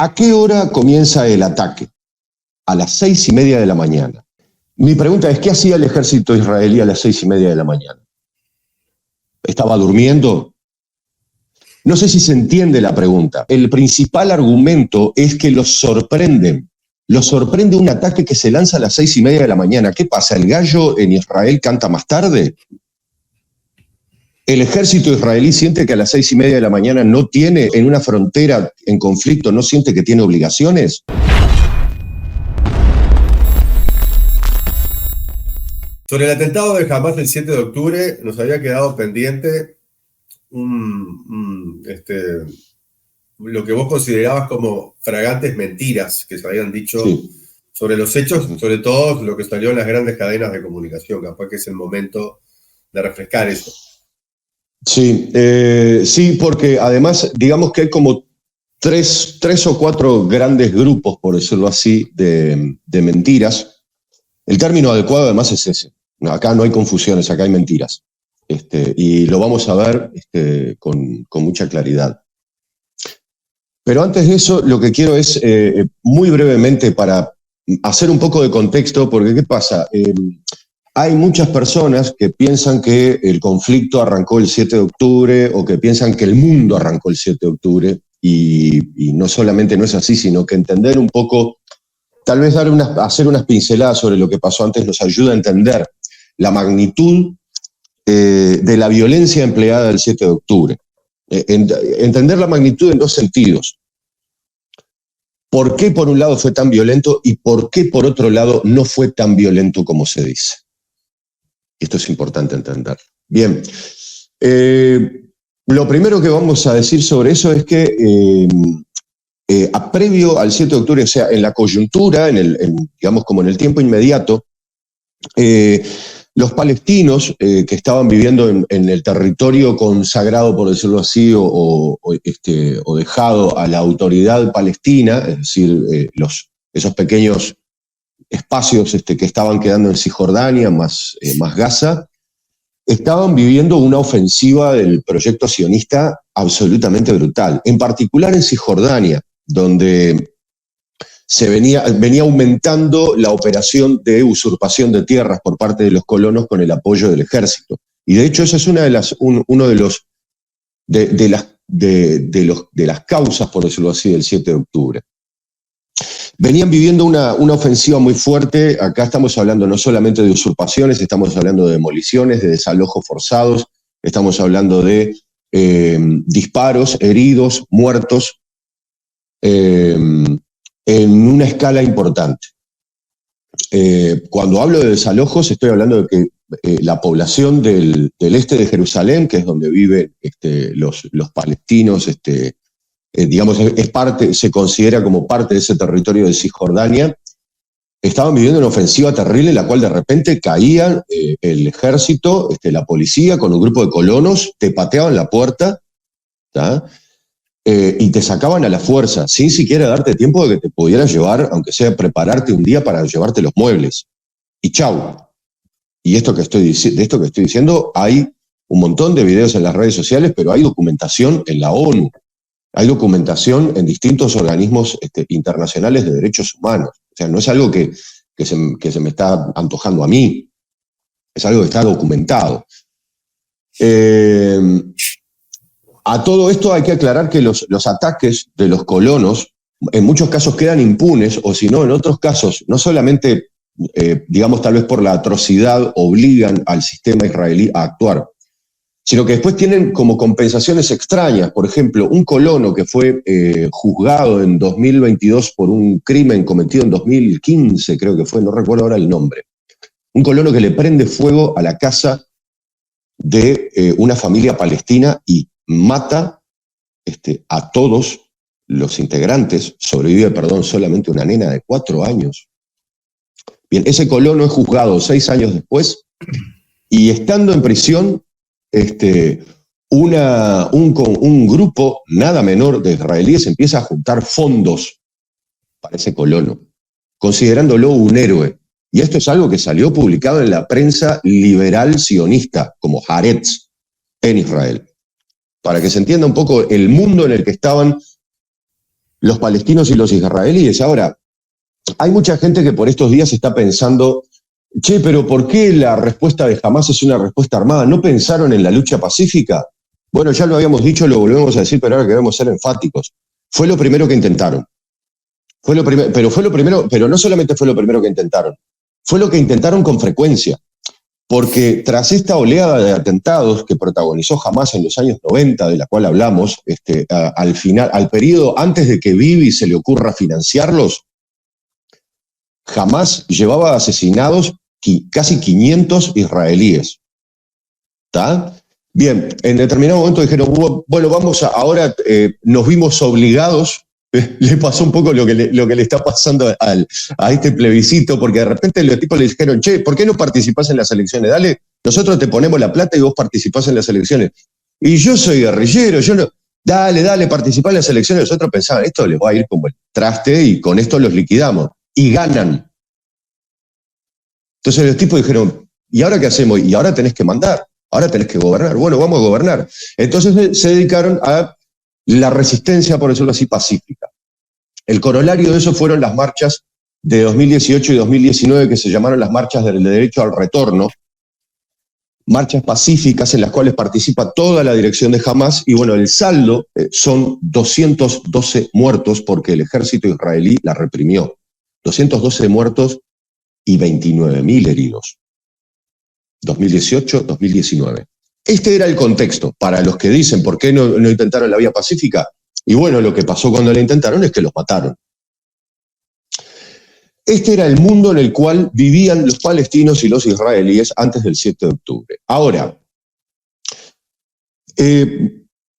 ¿A qué hora comienza el ataque? A las 6:30 de la mañana. Mi pregunta es, ¿qué hacía el ejército israelí a las 6:30 de la mañana? ¿Estaba durmiendo? No sé si se entiende la pregunta. El principal argumento es que los sorprenden. Los sorprende un ataque que se lanza a las 6:30 de la mañana. ¿Qué pasa? ¿El gallo en Israel canta más tarde? ¿El ejército israelí siente que a las 6:30 de la mañana no tiene, en una frontera en conflicto, no siente que tiene obligaciones? Sobre el atentado de Hamás del 7 de octubre, nos había quedado pendiente lo que vos considerabas como fragantes mentiras que se habían dicho sobre los hechos, sobre todo lo que salió en las grandes cadenas de comunicación. Capaz que es el momento de refrescar eso. Sí, sí, porque además, digamos que hay como tres o cuatro grandes grupos, por decirlo así, de mentiras. El término adecuado además es ese. Acá no hay confusiones, acá hay mentiras. Y lo vamos a ver con mucha claridad. Pero antes de eso, lo que quiero es, muy brevemente, para hacer un poco de contexto, porque ¿qué pasa? Hay muchas personas que piensan que el conflicto arrancó el 7 de octubre o que piensan que el mundo arrancó el 7 de octubre y no solamente no es así, sino que entender un poco, tal vez hacer unas pinceladas sobre lo que pasó antes nos ayuda a entender la magnitud de la violencia empleada el 7 de octubre. Entender la magnitud en dos sentidos. ¿Por qué por un lado fue tan violento y por qué por otro lado no fue tan violento como se dice? Esto es importante entender. Bien, lo primero que vamos a decir sobre eso es que previo al 7 de octubre, o sea, en la coyuntura, digamos como en el tiempo inmediato, los palestinos que estaban viviendo en el territorio consagrado, por decirlo así, o dejado a la autoridad palestina, es decir, esos pequeños espacios que estaban quedando en Cisjordania más Gaza, estaban viviendo una ofensiva del proyecto sionista absolutamente brutal. En particular en Cisjordania, donde se venía aumentando la operación de usurpación de tierras por parte de los colonos con el apoyo del ejército. Y de hecho esa es una de las causas, por decirlo así, del 7 de octubre. Venían viviendo una ofensiva muy fuerte. Acá estamos hablando no solamente de usurpaciones, estamos hablando de demoliciones, de desalojos forzados, estamos hablando de disparos, heridos, muertos, en una escala importante. Cuando hablo de desalojos, estoy hablando de que la población del este de Jerusalén, que es donde viven los palestinos, digamos, se considera como parte de ese territorio de Cisjordania, estaban viviendo una ofensiva terrible en la cual de repente caía el ejército, la policía, con un grupo de colonos, te pateaban la puerta, ¿tá? Y te sacaban a la fuerza, sin siquiera darte tiempo de que te pudieras llevar, aunque sea prepararte un día para llevarte los muebles. Y chau. Y de esto que estoy diciendo, hay un montón de videos en las redes sociales, pero hay documentación en la ONU, hay documentación en distintos organismos internacionales de derechos humanos. O sea, no es algo que se me está antojando a mí, es algo que está documentado. A todo esto hay que aclarar que los ataques de los colonos en muchos casos quedan impunes, o si no, en otros casos, no solamente, digamos, tal vez por la atrocidad, obligan al sistema israelí a actuar, sino que después tienen como compensaciones extrañas. Por ejemplo, un colono que fue juzgado en 2022 por un crimen cometido en 2015, creo que fue, no recuerdo ahora el nombre. Un colono que le prende fuego a la casa de una familia palestina y mata a todos los integrantes. Sobrevive, solamente una nena de 4 años. Bien, ese colono es juzgado 6 años después y estando en prisión, un grupo nada menor de israelíes empieza a juntar fondos para ese colono, considerándolo un héroe. Y esto es algo que salió publicado en la prensa liberal sionista, como Haaretz, en Israel. Para que se entienda un poco el mundo en el que estaban los palestinos y los israelíes. Ahora, hay mucha gente que por estos días está pensando, che, pero ¿por qué la respuesta de Hamás es una respuesta armada? ¿No pensaron en la lucha pacífica? Bueno, ya lo habíamos dicho, lo volvemos a decir, pero ahora queremos ser enfáticos. Fue lo primero que intentaron. Pero no solamente fue lo primero que intentaron, fue lo que intentaron con frecuencia. Porque tras esta oleada de atentados que protagonizó Hamás en los años 90, de la cual hablamos, al final, al periodo antes de que Bibi se le ocurra financiarlos, Hamás llevaba asesinados casi 500 israelíes. ¿Está? Bien, en determinado momento dijeron, bueno, ahora nos vimos obligados, le pasó un poco lo que le está pasando a este plebiscito, porque de repente los tipos le dijeron, che, ¿por qué no participás en las elecciones? Dale, nosotros te ponemos la plata y vos participás en las elecciones. Y yo soy guerrillero, yo no, dale, participá en las elecciones. Nosotros pensaban, esto les va a ir como el traste y con esto los liquidamos. Y ganan. Entonces los tipos dijeron, ¿y ahora qué hacemos? Y ahora tenés que mandar, ahora tenés que gobernar. Bueno, vamos a gobernar. Entonces se dedicaron a la resistencia, por decirlo así, pacífica. El corolario de eso fueron las marchas de 2018 y 2019 que se llamaron las marchas del derecho al retorno, marchas pacíficas en las cuales participa toda la dirección de Hamás, y bueno, el saldo son 212 muertos porque el ejército israelí la reprimió. 212 muertos y 29.000 heridos. 2018-2019. Este era el contexto para los que dicen por qué no intentaron la vía pacífica. Y bueno, lo que pasó cuando la intentaron es que los mataron. Este era el mundo en el cual vivían los palestinos y los israelíes antes del 7 de octubre. Ahora,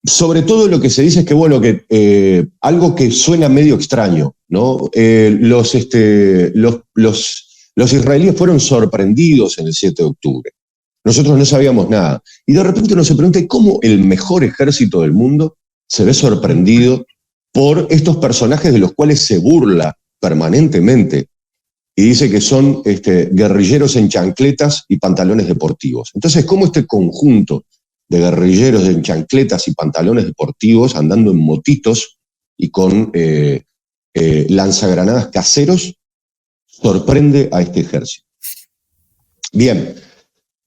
sobre todo lo que se dice es que, bueno, que algo que suena medio extraño, ¿no? Los israelíes fueron sorprendidos en el 7 de octubre. Nosotros no sabíamos nada. Y de repente uno se pregunta, ¿cómo el mejor ejército del mundo se ve sorprendido por estos personajes de los cuales se burla permanentemente? Y dice que son guerrilleros en chancletas y pantalones deportivos. Entonces, ¿cómo este conjunto de guerrilleros en chancletas y pantalones deportivos andando en motitos y con lanzagranadas caseros sorprende a este ejército? Bien,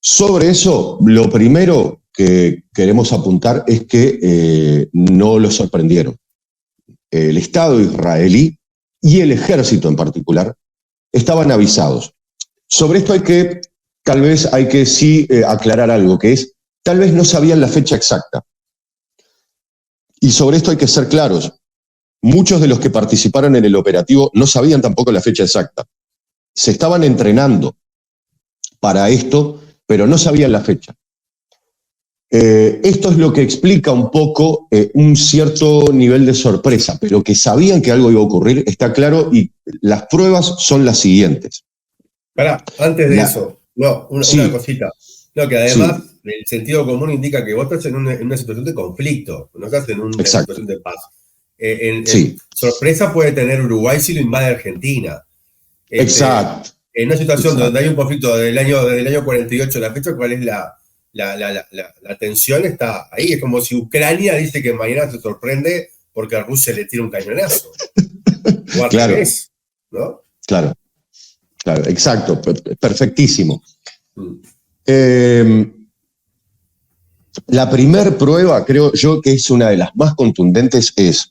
sobre eso, lo primero que queremos apuntar es que no lo sorprendieron. El Estado israelí y el ejército en particular estaban avisados. Sobre esto tal vez hay que sí aclarar algo, que es, tal vez no sabían la fecha exacta. Y sobre esto hay que ser claros. Muchos de los que participaron en el operativo no sabían tampoco la fecha exacta. Se estaban entrenando para esto, pero no sabían la fecha. Esto es lo que explica un poco un cierto nivel de sorpresa, pero que sabían que algo iba a ocurrir, está claro, y las pruebas son las siguientes. Antes de eso, una cosita. No, que además el sentido común indica que vos estás en una situación de conflicto, no estás en una situación de paz. Sorpresa puede tener Uruguay si lo invade Argentina. Exacto. En una situación donde hay un conflicto desde el año 48 a la fecha, ¿cuál es la tensión? Está ahí. Es como si Ucrania dice que mañana se sorprende porque a Rusia le tira un cañonazo. O al revés, ¿no? Claro, exacto, perfectísimo. La primer prueba, creo yo, que es una de las más contundentes, es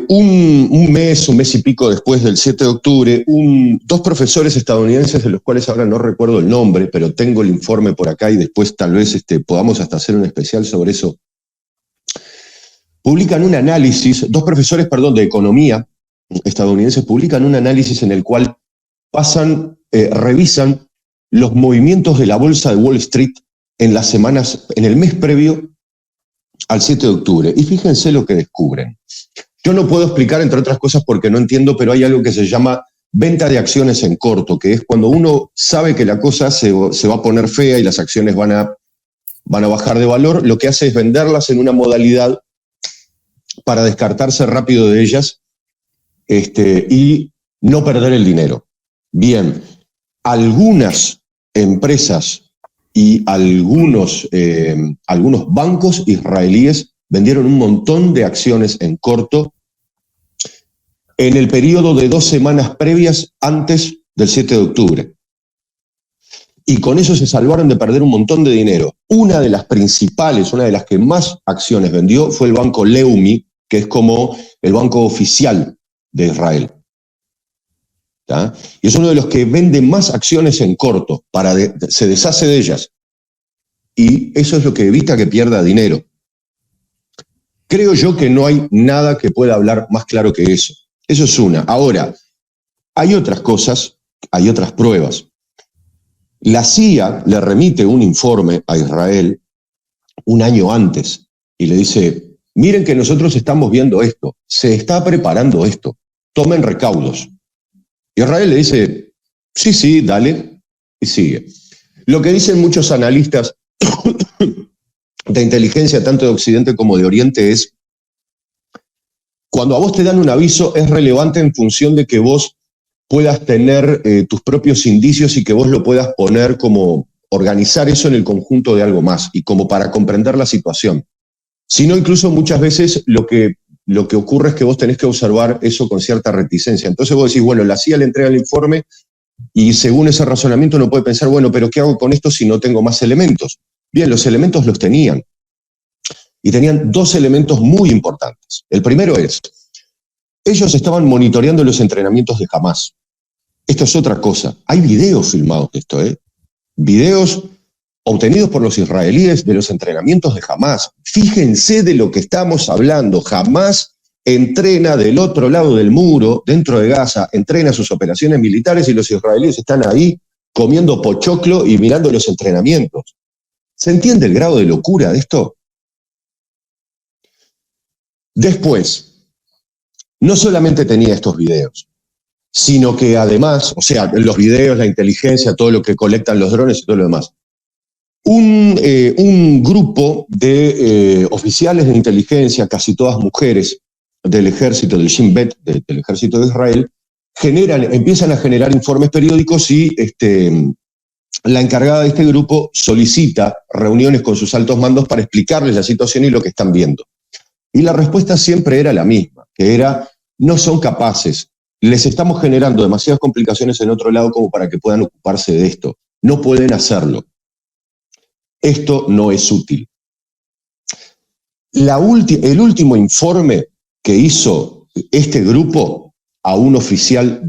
un mes y pico después del 7 de octubre, dos profesores estadounidenses, de los cuales ahora no recuerdo el nombre, pero tengo el informe por acá y después tal vez podamos hasta hacer un especial sobre eso, publican un análisis, dos profesores, de economía estadounidenses, publican un análisis en el cual revisan los movimientos de la bolsa de Wall Street en el mes previo al 7 de octubre. Y fíjense lo que descubren. Yo no puedo explicar, entre otras cosas, porque no entiendo, pero hay algo que se llama venta de acciones en corto, que es cuando uno sabe que la cosa se va a poner fea y las acciones van a bajar de valor, lo que hace es venderlas en una modalidad para descartarse rápido de ellas y no perder el dinero. Bien, algunas empresas y algunos bancos israelíes vendieron un montón de acciones en corto en el periodo de 2 semanas previas antes del 7 de octubre. Y con eso se salvaron de perder un montón de dinero. Una de las principales, una de las que más acciones vendió fue el banco Leumi, que es como el banco oficial de Israel. ¿Tá? Y es uno de los que vende más acciones en corto, se deshace de ellas. Y eso es lo que evita que pierda dinero. Creo yo que no hay nada que pueda hablar más claro que eso. Eso es una. Ahora, hay otras cosas, hay otras pruebas. La CIA le remite un informe a Israel un año antes y le dice, miren que nosotros estamos viendo esto, se está preparando esto, tomen recaudos. Israel le dice, sí, dale, y sigue. Lo que dicen muchos analistas de inteligencia, tanto de Occidente como de Oriente, es, cuando a vos te dan un aviso, es relevante en función de que vos puedas tener tus propios indicios y que vos lo puedas poner como organizar eso en el conjunto de algo más y como para comprender la situación. Si no, incluso muchas veces lo que ocurre es que vos tenés que observar eso con cierta reticencia. Entonces vos decís, bueno, la CIA le entrega el informe y según ese razonamiento uno puede pensar, bueno, pero ¿qué hago con esto si no tengo más elementos? Bien, los elementos los tenían. Y tenían 2 elementos muy importantes. El primero es, ellos estaban monitoreando los entrenamientos de Hamás. Esto es otra cosa. Hay videos filmados de esto, videos obtenidos por los israelíes de los entrenamientos de Hamás. Fíjense de lo que estamos hablando. Hamás entrena del otro lado del muro, dentro de Gaza, entrena sus operaciones militares y los israelíes están ahí comiendo pochoclo y mirando los entrenamientos. ¿Se entiende el grado de locura de esto? Después, no solamente tenía estos videos, sino que además, o sea, los videos, la inteligencia, todo lo que colectan los drones y todo lo demás, un grupo de oficiales de inteligencia, casi todas mujeres, del ejército, del Shin Bet, del ejército de Israel, empiezan a generar informes periódicos y la encargada de este grupo solicita reuniones con sus altos mandos para explicarles la situación y lo que están viendo. Y la respuesta siempre era la misma, que era, no son capaces, les estamos generando demasiadas complicaciones en otro lado como para que puedan ocuparse de esto. No pueden hacerlo. Esto no es útil. El último informe que hizo este grupo a un oficial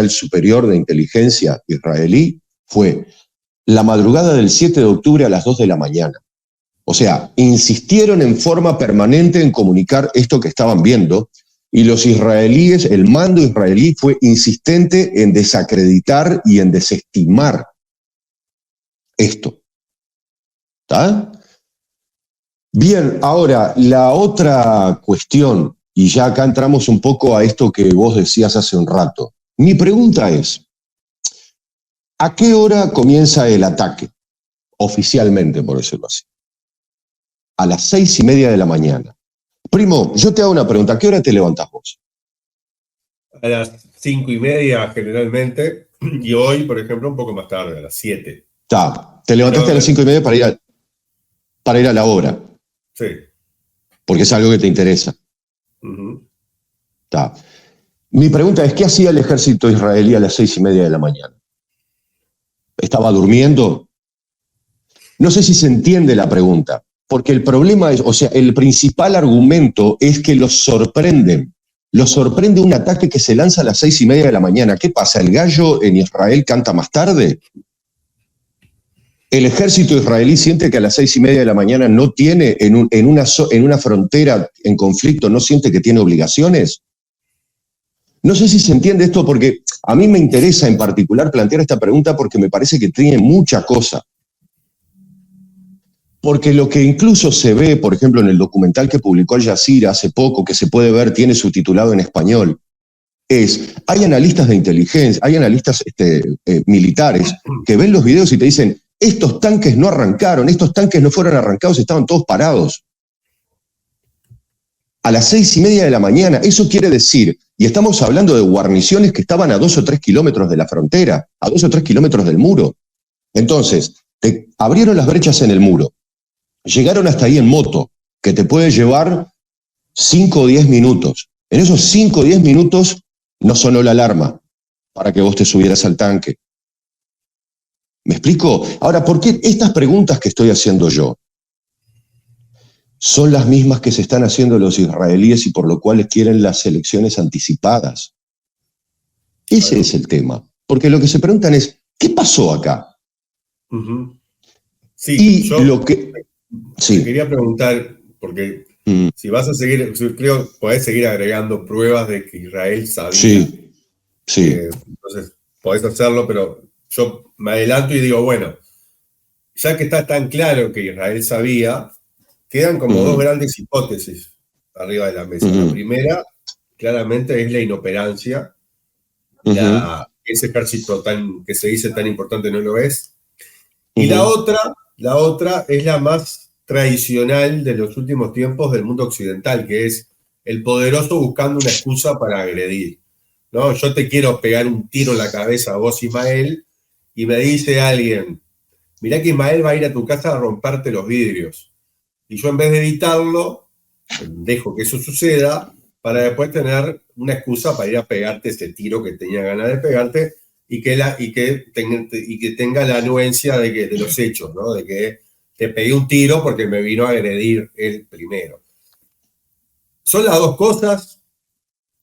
superior de inteligencia israelí fue la madrugada del 7 de octubre a las 2 de la mañana. O sea, insistieron en forma permanente en comunicar esto que estaban viendo y los israelíes, el mando israelí fue insistente en desacreditar y en desestimar esto. ¿Está? Bien, ahora, la otra cuestión, y ya acá entramos un poco a esto que vos decías hace un rato. Mi pregunta es, ¿a qué hora comienza el ataque? Oficialmente, por decirlo así. A las 6:30 de la mañana. Primo, yo te hago una pregunta, ¿a qué hora te levantás vos? A las 5:30 generalmente, y hoy, por ejemplo, un poco más tarde, a las 7. Te levantaste a las 5:30 para ir a la obra. Sí. Porque es algo que te interesa. Uh-huh. Mi pregunta es, ¿qué hacía el ejército israelí a las 6:30 de la mañana? ¿Estaba durmiendo? No sé si se entiende la pregunta, porque el problema es, o sea, el principal argumento es que los sorprenden. Los sorprende un ataque que se lanza a las 6:30 de la mañana. ¿Qué pasa? ¿El gallo en Israel canta más tarde? ¿El ejército israelí siente que a las 6:30 de la mañana no tiene, en una frontera en conflicto, no siente que tiene obligaciones? No sé si se entiende esto porque a mí me interesa en particular plantear esta pregunta porque me parece que tiene mucha cosa. Porque lo que incluso se ve, por ejemplo, en el documental que publicó Al Jazeera hace poco, que se puede ver, tiene subtitulado en español, hay analistas de inteligencia, hay analistas militares que ven los videos y te dicen, estos tanques no arrancaron, estos tanques no fueron arrancados, estaban todos parados. A las 6:30 de la mañana, eso quiere decir, y estamos hablando de guarniciones que estaban a 2 o 3 kilómetros de la frontera, a 2 o 3 kilómetros del muro. Entonces, te abrieron las brechas en el muro, llegaron hasta ahí en moto, que te puede llevar 5 o 10 minutos. En esos 5 o 10 minutos no sonó la alarma para que vos te subieras al tanque. ¿Me explico? Ahora, ¿por qué estas preguntas que estoy haciendo yo son las mismas que se están haciendo los israelíes y por lo cual quieren las elecciones anticipadas? Ese es el tema. Porque lo que se preguntan es, ¿qué pasó acá? Uh-huh. Sí, y yo lo que... te quería preguntar, porque si vas a seguir, creo, podés seguir agregando pruebas de que Israel sabía. Sí. Entonces, podés hacerlo, pero yo me adelanto y digo, bueno, ya que está tan claro que Israel sabía, quedan como dos grandes hipótesis arriba de la mesa. La primera, claramente, es la inoperancia. Ese ejército que se dice tan importante no lo es. Y la otra es la más tradicional de los últimos tiempos del mundo occidental, que es el poderoso buscando una excusa para agredir. ¿No? Yo te quiero pegar un tiro en la cabeza a vos, Ismael, y me dice alguien, mirá que Ismael va a ir a tu casa a romperte los vidrios. Y yo, en vez de evitarlo, dejo que eso suceda para después tener una excusa para ir a pegarte ese tiro que tenía ganas de pegarte y que tenga la anuencia de los hechos, ¿no? De que te pegué un tiro porque me vino a agredir él primero. Son las dos cosas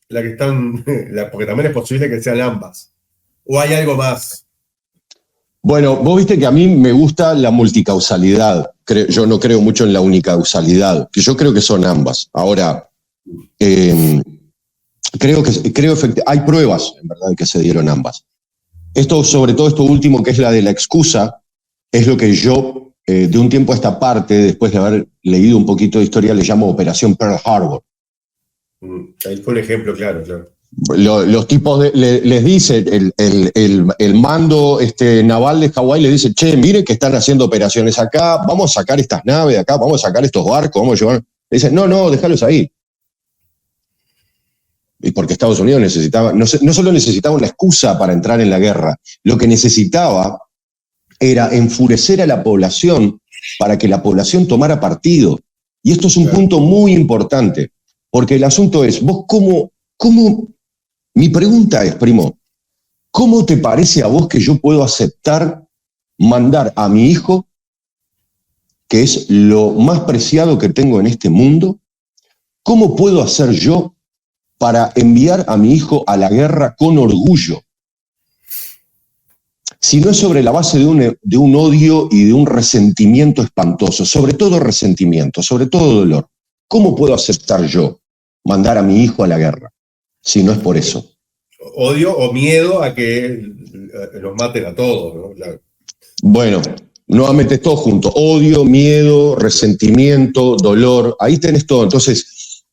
las que están, porque también es posible que sean ambas. ¿O hay algo más? Bueno, vos viste que a mí me gusta la multicausalidad. Yo no creo mucho en la unicausalidad, que yo creo que son ambas. Ahora, creo efectivamente, hay pruebas, en verdad, que se dieron ambas. Sobre todo esto último, que es la de la excusa, es lo que yo, de un tiempo a esta parte, después de haber leído un poquito de historia, le llamo Operación Pearl Harbor. Ahí fue un ejemplo, claro. Los tipos les dice, el mando naval de Hawái les dice, che, mire que están haciendo operaciones acá, vamos a sacar estas naves de acá, vamos a sacar estos barcos, vamos a llevar. Le dicen, no, déjalos ahí. Y porque Estados Unidos necesitaba, no solo necesitaba una excusa para entrar en la guerra, lo que necesitaba era enfurecer a la población para que la población tomara partido. Y esto es un punto muy importante, porque el asunto es, vos cómo. Mi pregunta es, primo, ¿cómo te parece a vos que yo puedo aceptar mandar a mi hijo, que es lo más preciado que tengo en este mundo? ¿Cómo puedo hacer yo para enviar a mi hijo a la guerra con orgullo? Si no es sobre la base de un odio y de un resentimiento espantoso, sobre todo resentimiento, sobre todo dolor. ¿Cómo puedo aceptar yo mandar a mi hijo a la guerra? Si no es por eso. Odio o miedo a que los maten a todos, ¿no? Claro. Bueno, nuevamente todo junto. Odio, miedo, resentimiento, dolor. Ahí tenés todo. Entonces,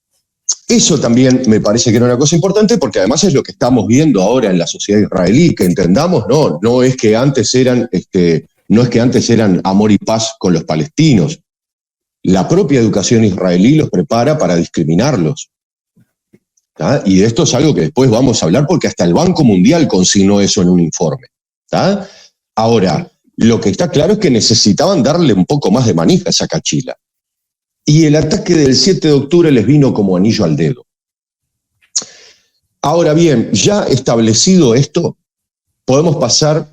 eso también me parece que era una cosa importante porque además es lo que estamos viendo ahora en la sociedad israelí. Que entendamos, no es que antes eran, amor y paz con los palestinos. La propia educación israelí los prepara para discriminarlos. ¿tá? Y esto es algo que después vamos a hablar porque hasta el Banco Mundial consignó eso en un informe. ¿tá? Ahora, lo que está claro es que necesitaban darle un poco más de manija a esa cachila. Y el ataque del 7 de octubre les vino como anillo al dedo. Ahora bien, ya establecido esto, podemos pasar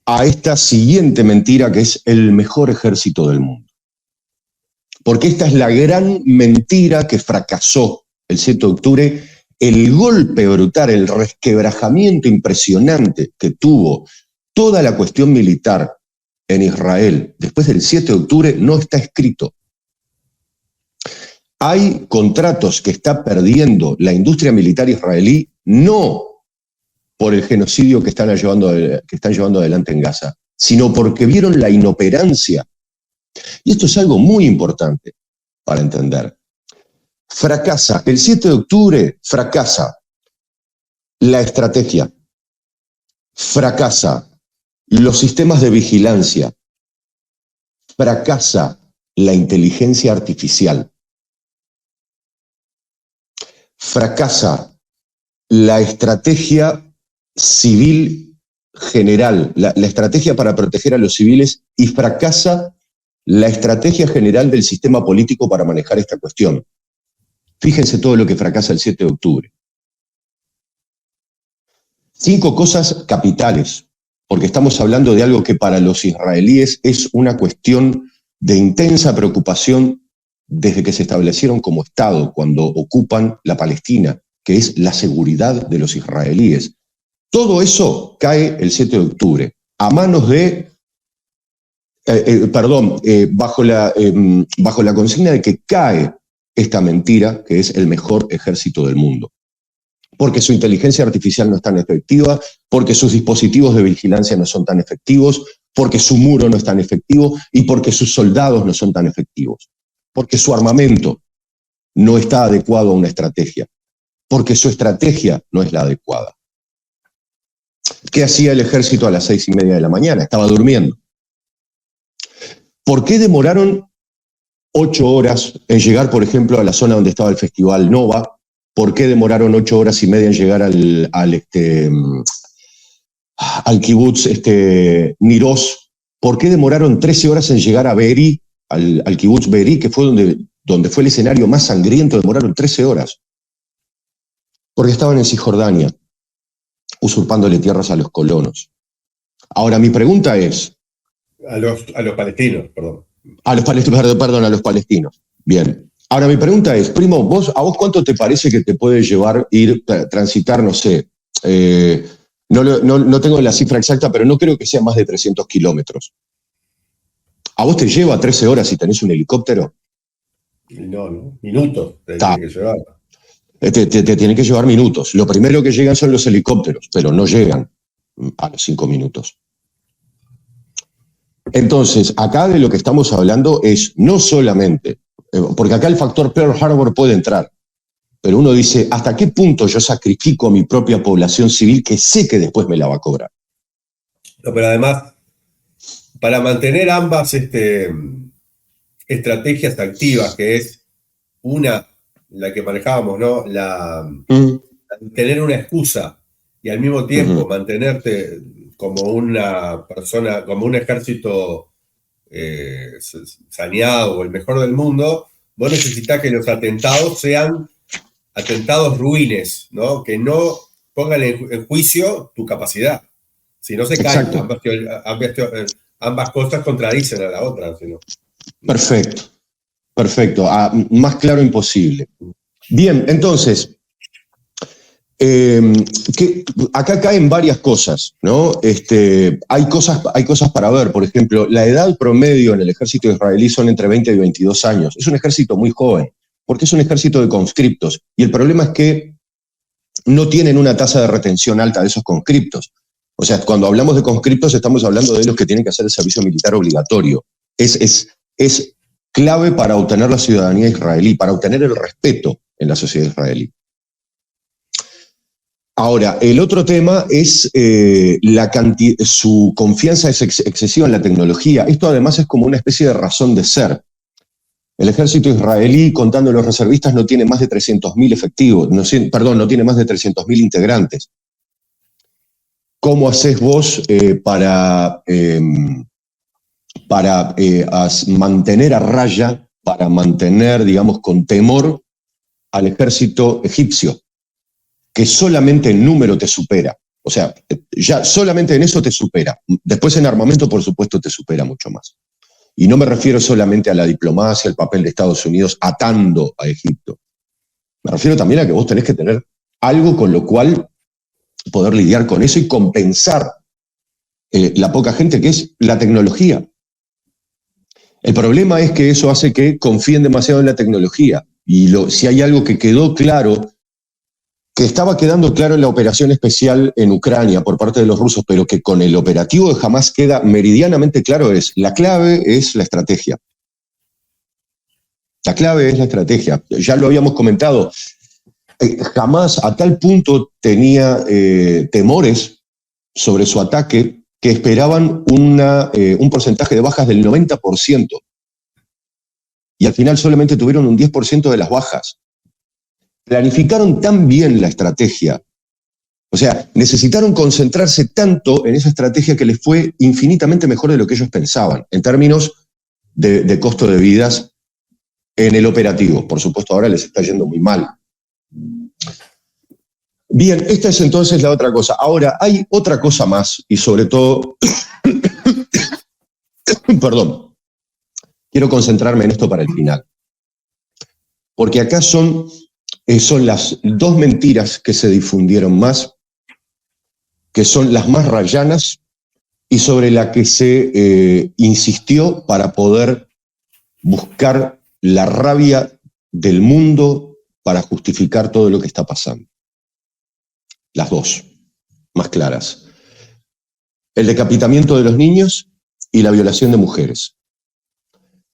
a esta siguiente mentira que es el mejor ejército del mundo. Porque esta es la gran mentira que fracasó el 7 de octubre, el golpe brutal, el resquebrajamiento impresionante que tuvo toda la cuestión militar en Israel después del 7 de octubre no está escrito. Hay contratos que está perdiendo la industria militar israelí, no por el genocidio que están llevando adelante en Gaza, sino porque vieron la inoperancia. Y esto es algo muy importante para entender. Fracasa, el 7 de octubre fracasa la estrategia, fracasa los sistemas de vigilancia, fracasa la inteligencia artificial, fracasa la estrategia civil general, la estrategia para proteger a los civiles y fracasa la estrategia general del sistema político para manejar esta cuestión. Fíjense todo lo que fracasa el 7 de octubre. 5 cosas capitales, porque estamos hablando de algo que para los israelíes es una cuestión de intensa preocupación desde que se establecieron como Estado, cuando ocupan la Palestina, que es la seguridad de los israelíes. Todo eso cae el 7 de octubre, a manos de, bajo la consigna de que cae esta mentira, que es el mejor ejército del mundo. Porque su inteligencia artificial no es tan efectiva, porque sus dispositivos de vigilancia no son tan efectivos, porque su muro no es tan efectivo y porque sus soldados no son tan efectivos. Porque su armamento no está adecuado a una estrategia, porque su estrategia no es la adecuada. ¿Qué hacía el ejército a las 6:30 de la mañana? Estaba durmiendo. ¿Por qué demoraron 8 horas en llegar, por ejemplo, a la zona donde estaba el Festival Nova? ¿Por qué demoraron 8 horas y media en llegar al kibutz Niroz? ¿Por qué demoraron 13 horas en llegar a Be'eri, al kibutz Be'eri, que fue donde fue el escenario más sangriento? Demoraron 13 horas. Porque estaban en Cisjordania, usurpándole tierras a los colonos. Ahora, mi pregunta es... A los palestinos, perdón. A los palestinos. Bien. Ahora, mi pregunta es, primo, ¿a vos cuánto te parece que te puede llevar transitar, no sé, no tengo la cifra exacta, pero no creo que sea más de 300 kilómetros? ¿A vos te lleva 13 horas si tenés un helicóptero? No, minutos te tiene que llevar. Te tiene que llevar minutos. Lo primero que llegan son los helicópteros, pero no llegan a los 5 minutos. Entonces, acá de lo que estamos hablando es no solamente, porque acá el factor Pearl Harbor puede entrar, pero uno dice, ¿hasta qué punto yo sacrifico a mi propia población civil que sé que después me la va a cobrar? No, pero además, para mantener ambas estrategias activas, que es una, la que manejábamos, ¿no? Tener una excusa y al mismo tiempo mantenerte como una persona, como un ejército saneado o el mejor del mundo, vos necesitas que los atentados sean atentados ruines, ¿no? Que no pongan en juicio tu capacidad. Si no se caen, ambas cosas contradicen a la otra. ¿No? Perfecto. Más claro imposible. Bien, entonces, acá caen varias cosas, ¿no? Hay cosas para ver. Por ejemplo, la edad promedio en el ejército israelí son entre 20 y 22 años. Es un ejército muy joven, porque es un ejército de conscriptos. Y el problema es que no tienen una tasa de retención alta de esos conscriptos. O sea, cuando hablamos de conscriptos estamos hablando de los que tienen que hacer el servicio militar obligatorio. Es clave para obtener la ciudadanía israelí, para obtener el respeto en la sociedad israelí. Ahora, el otro tema es su confianza es excesiva en la tecnología. Esto además es como una especie de razón de ser. El ejército israelí, contando los reservistas, no tiene más de 300.000 efectivos, no tiene más de 300.000 integrantes. ¿Cómo hacés vos para mantener a raya, para mantener, digamos, con temor al ejército egipcio, que solamente en número te supera? O sea, ya solamente en eso te supera. Después en armamento, por supuesto, te supera mucho más. Y no me refiero solamente a la diplomacia, el papel de Estados Unidos atando a Egipto. Me refiero también a que vos tenés que tener algo con lo cual poder lidiar con eso y compensar la poca gente, que es la tecnología. El problema es que eso hace que confíen demasiado en la tecnología. Y si hay algo que quedó claro, que estaba quedando claro en la operación especial en Ucrania por parte de los rusos, pero que con el operativo de Hamás queda meridianamente claro, la clave es la estrategia. La clave es la estrategia. Ya lo habíamos comentado. Hamás a tal punto tenía temores sobre su ataque que esperaban un porcentaje de bajas del 90%. Y al final solamente tuvieron un 10% de las bajas. Planificaron tan bien la estrategia, o sea, necesitaron concentrarse tanto en esa estrategia que les fue infinitamente mejor de lo que ellos pensaban, en términos de costo de vidas en el operativo. Por supuesto, ahora les está yendo muy mal. Bien, esta es entonces la otra cosa. Ahora, hay otra cosa más, y sobre todo, perdón, quiero concentrarme en esto para el final. Porque acá son las dos mentiras que se difundieron más, que son las más rayanas y sobre la que se insistió para poder buscar la rabia del mundo para justificar todo lo que está pasando. Las dos, más claras. El decapitamiento de los niños y la violación de mujeres.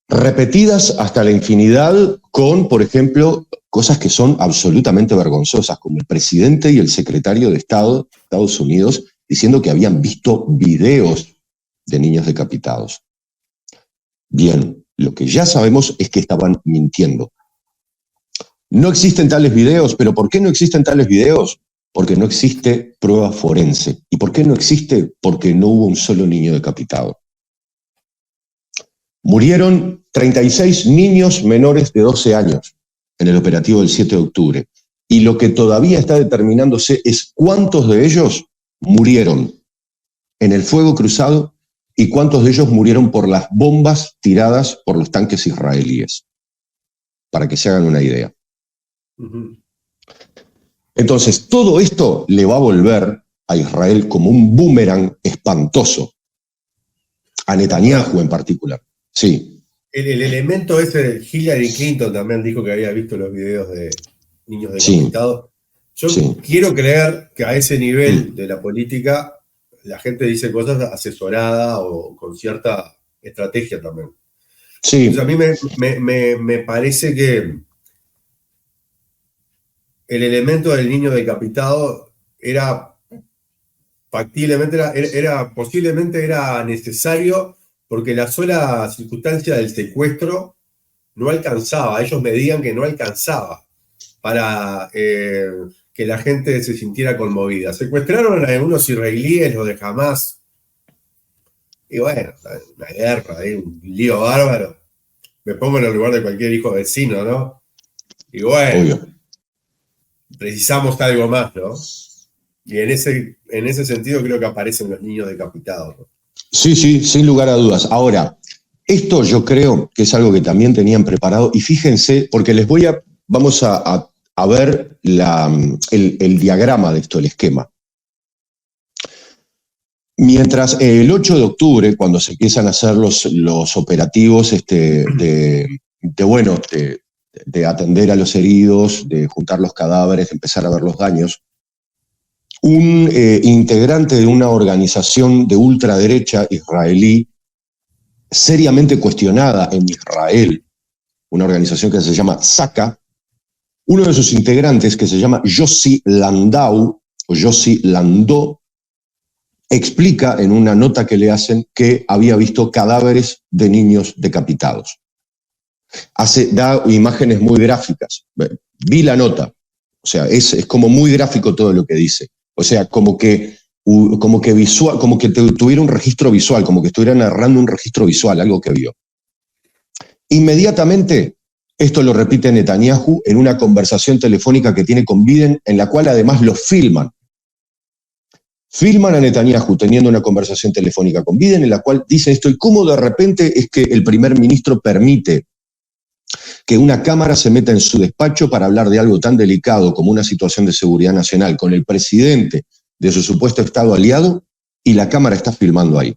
Repetidas hasta la infinidad con, por ejemplo, cosas que son absolutamente vergonzosas, como el presidente y el secretario de Estado de Estados Unidos diciendo que habían visto videos de niños decapitados. Bien, lo que ya sabemos es que estaban mintiendo. No existen tales videos, pero ¿por qué no existen tales videos? Porque no existe prueba forense. ¿Y por qué no existe? Porque no hubo un solo niño decapitado. Murieron 36 niños menores de 12 años en el operativo del 7 de octubre. Y lo que todavía está determinándose es cuántos de ellos murieron en el fuego cruzado y cuántos de ellos murieron por las bombas tiradas por los tanques israelíes. Para que se hagan una idea. Entonces, todo esto le va a volver a Israel como un boomerang espantoso. A Netanyahu en particular. Sí. El elemento ese de Hillary Clinton también dijo que había visto los videos de niños decapitados. Yo quiero creer que a ese nivel de la política la gente dice cosas asesorada o con cierta estrategia también. Sí. Entonces, a mí me parece que el elemento del niño decapitado posiblemente era necesario porque la sola circunstancia del secuestro no alcanzaba, ellos medían que no alcanzaba para que la gente se sintiera conmovida. Secuestraron a unos israelíes, los de Hamas, y bueno, una guerra, un lío bárbaro. Me pongo en el lugar de cualquier hijo vecino, ¿no? Y bueno, obvio, precisamos algo más, ¿no? Y en ese sentido creo que aparecen los niños decapitados, ¿no? Sí, sin lugar a dudas. Ahora, esto yo creo que es algo que también tenían preparado, y fíjense, porque vamos a ver el diagrama de esto, el esquema. Mientras el 8 de octubre, cuando se empiezan a hacer los operativos de atender a los heridos, de juntar los cadáveres, de empezar a ver los daños, un integrante de una organización de ultraderecha israelí, seriamente cuestionada en Israel, una organización que se llama Zaka, uno de sus integrantes, que se llama Yossi Landau, o Yossi Landó, explica en una nota que le hacen que había visto cadáveres de niños decapitados. Da imágenes muy gráficas. Vi la nota. O sea, es como muy gráfico todo lo que dice. O sea, como que tuviera un registro visual, como que estuviera narrando un registro visual, algo que vio. Inmediatamente, esto lo repite Netanyahu en una conversación telefónica que tiene con Biden, en la cual además lo filman. Filman a Netanyahu teniendo una conversación telefónica con Biden, en la cual dice esto, y cómo de repente es que el primer ministro permite que una cámara se meta en su despacho para hablar de algo tan delicado como una situación de seguridad nacional con el presidente de su supuesto Estado aliado, y la cámara está filmando ahí.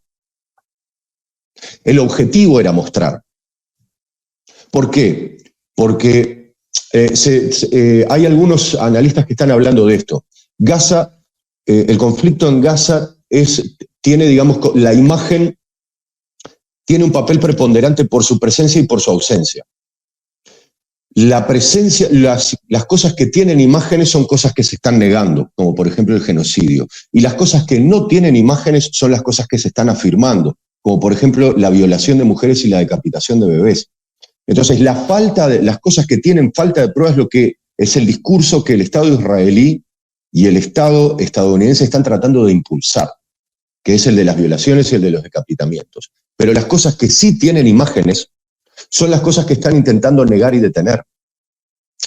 El objetivo era mostrar. ¿Por qué? Porque hay algunos analistas que están hablando de esto. Gaza, el conflicto en Gaza tiene, digamos, la imagen tiene un papel preponderante por su presencia y por su ausencia. La presencia, las cosas que tienen imágenes son cosas que se están negando, como por ejemplo el genocidio. Y las cosas que no tienen imágenes son las cosas que se están afirmando, como por ejemplo la violación de mujeres y la decapitación de bebés. Entonces, las cosas que tienen falta de pruebas es lo que es el discurso que el Estado israelí y el Estado estadounidense están tratando de impulsar, que es el de las violaciones y el de los decapitamientos. Pero las cosas que sí tienen imágenes son las cosas que están intentando negar y detener.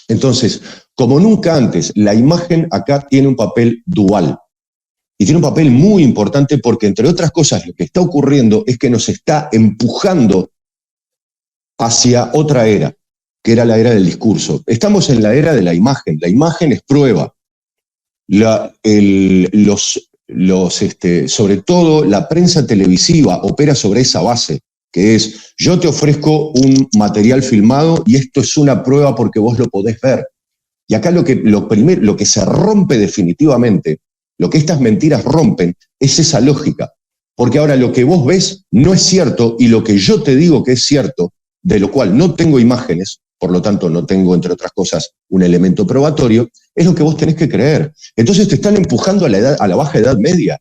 Entonces, como nunca antes, la imagen acá tiene un papel dual. Y tiene un papel muy importante porque, entre otras cosas, lo que está ocurriendo es que nos está empujando hacia otra era, que era la era del discurso. Estamos en la era de la imagen. La imagen es prueba. Sobre todo la prensa televisiva opera sobre esa base, que es: yo te ofrezco un material filmado y esto es una prueba porque vos lo podés ver. Y acá lo que se rompe definitivamente, lo que estas mentiras rompen, es esa lógica. Porque ahora lo que vos ves no es cierto, y lo que yo te digo que es cierto, de lo cual no tengo imágenes, por lo tanto no tengo, entre otras cosas, un elemento probatorio, es lo que vos tenés que creer. Entonces te están empujando a la baja edad media.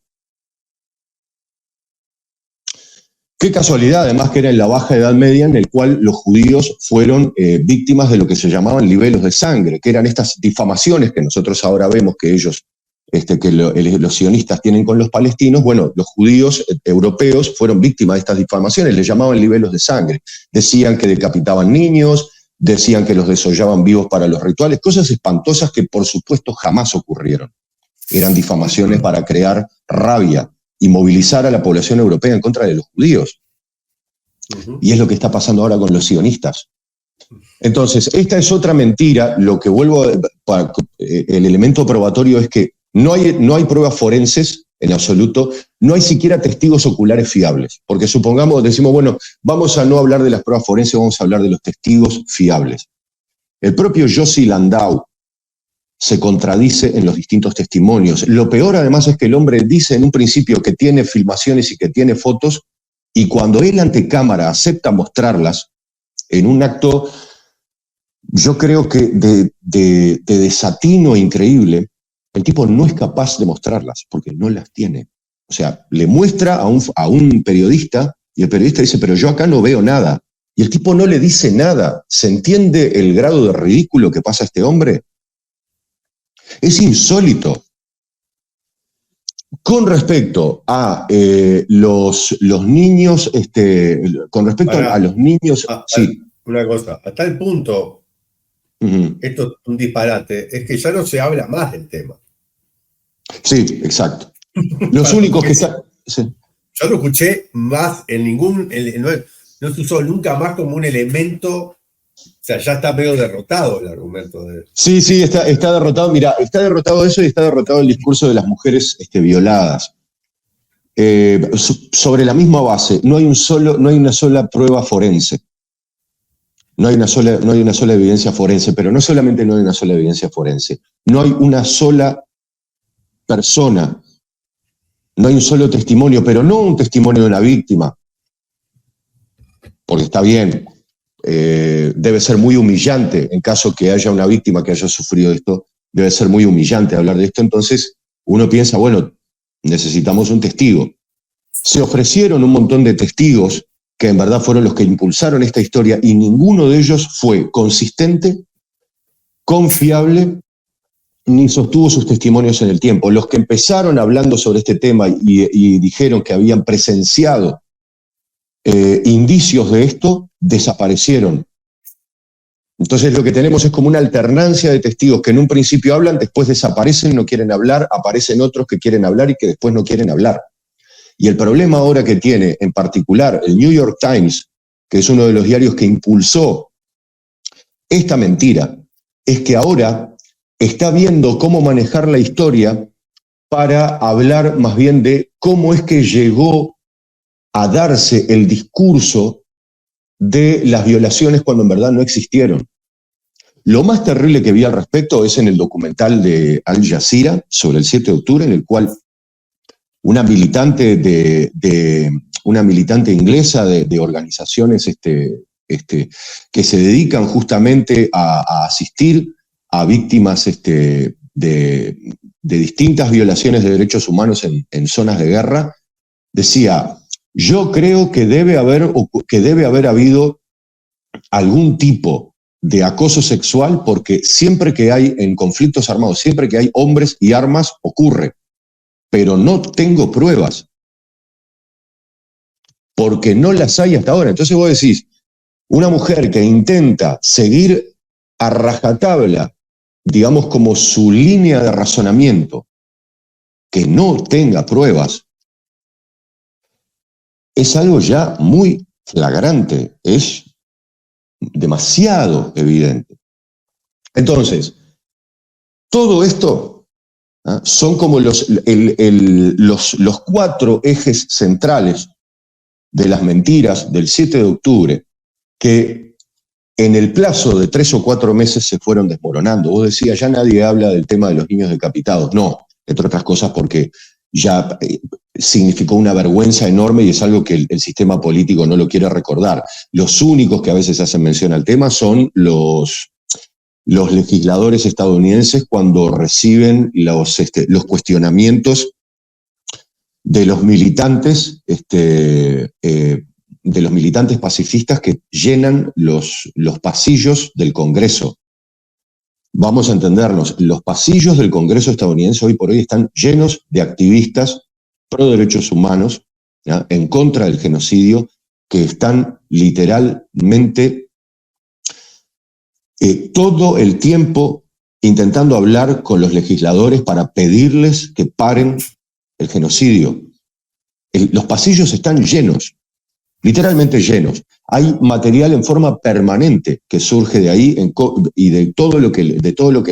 Qué casualidad, además, que era en la baja edad media en el cual los judíos fueron víctimas de lo que se llamaban libelos de sangre, que eran estas difamaciones que nosotros ahora vemos que los sionistas tienen con los palestinos. Bueno, los judíos europeos fueron víctimas de estas difamaciones, les llamaban libelos de sangre. Decían que decapitaban niños, decían que los desollaban vivos para los rituales, cosas espantosas que por supuesto jamás ocurrieron. Eran difamaciones para crear rabia y movilizar a la población europea en contra de los judíos. Y es lo que está pasando ahora con los sionistas. Entonces, esta es otra mentira. Lo que el elemento probatorio es que no hay pruebas forenses en absoluto, no hay siquiera testigos oculares fiables, porque decimos, bueno, vamos a no hablar de las pruebas forenses, vamos a hablar de los testigos fiables. El propio Yossi Landau se contradice en los distintos testimonios. Lo peor, además, es que el hombre dice en un principio que tiene filmaciones y que tiene fotos, y cuando él ante cámara acepta mostrarlas, en un acto, yo creo que de desatino increíble, el tipo no es capaz de mostrarlas, porque no las tiene. O sea, le muestra a un periodista, y el periodista dice, pero yo acá no veo nada. Y el tipo no le dice nada. ¿Se entiende el grado de ridículo que pasa a este hombre? Es insólito. Con respecto a los niños, con respecto a los niños, sí. Una cosa, hasta el punto, esto es un disparate, es que ya no se habla más del tema. Sí, exacto. Los únicos que están... Sí. Yo no escuché más en no se usó nunca más como un elemento. O sea, ya está medio derrotado el argumento de... Sí, está derrotado. Mira, está derrotado eso y está derrotado el discurso de las mujeres violadas. Sobre la misma base, no hay una sola prueba forense. No hay una sola evidencia forense, pero no solamente no hay una sola evidencia forense, no hay una sola persona, no hay un solo testimonio, pero no un testimonio de una víctima, porque está bien. Debe ser muy humillante, en caso que haya una víctima que haya sufrido esto, debe ser muy humillante hablar de esto. Entonces uno piensa, bueno, necesitamos un testigo. Se ofrecieron un montón de testigos que en verdad fueron los que impulsaron esta historia, y ninguno de ellos fue consistente, confiable, ni sostuvo sus testimonios en el tiempo. Los que empezaron hablando sobre este tema y dijeron que habían presenciado indicios de esto, desaparecieron. Entonces lo que tenemos es como una alternancia de testigos que en un principio hablan, después desaparecen, no quieren hablar, aparecen otros que quieren hablar y que después no quieren hablar. Y el problema ahora que tiene, en particular, el New York Times, que es uno de los diarios que impulsó esta mentira, es que ahora está viendo cómo manejar la historia para hablar más bien de cómo es que llegó a darse el discurso de las violaciones cuando en verdad no existieron. Lo más terrible que vi al respecto es en el documental de Al Jazeera sobre el 7 de octubre, en el cual una militante inglesa de organizaciones que se dedican justamente a asistir a víctimas de distintas violaciones de derechos humanos en zonas de guerra, decía: yo creo que debe haber habido algún tipo de acoso sexual, porque siempre que hay en conflictos armados, siempre que hay hombres y armas, ocurre. Pero no tengo pruebas, porque no las hay hasta ahora. Entonces vos decís, una mujer que intenta seguir a rajatabla, digamos, como su línea de razonamiento, que no tenga pruebas, es algo ya muy flagrante, es demasiado evidente. Entonces, todo esto son como los 4 ejes centrales de las mentiras del 7 de octubre, que en el plazo de 3 o 4 meses se fueron desmoronando. Vos decías, ya nadie habla del tema de los niños decapitados. No, entre otras cosas porque ya significó una vergüenza enorme y es algo que el sistema político no lo quiere recordar. Los únicos que a veces hacen mención al tema son los legisladores estadounidenses cuando reciben los cuestionamientos de los militantes pacifistas que llenan los pasillos del Congreso. Vamos a entendernos, los pasillos del Congreso estadounidense hoy por hoy están llenos de activistas pro derechos humanos, ¿ya?, en contra del genocidio, que están literalmente todo el tiempo intentando hablar con los legisladores para pedirles que paren el genocidio. Los pasillos están llenos, literalmente llenos. Hay material en forma permanente que surge de ahí y de todo lo que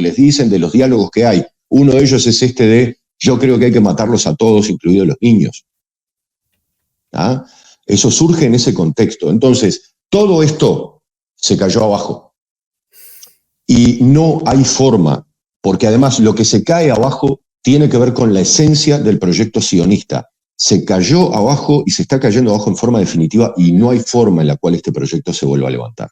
les dicen, de los diálogos que hay. Uno de ellos es este de: yo creo que hay que matarlos a todos, incluidos los niños. ¿Ah? Eso surge en ese contexto. Entonces, todo esto se cayó abajo. Y no hay forma, porque además lo que se cae abajo tiene que ver con la esencia del proyecto sionista. Se cayó abajo y se está cayendo abajo en forma definitiva y no hay forma en la cual este proyecto se vuelva a levantar.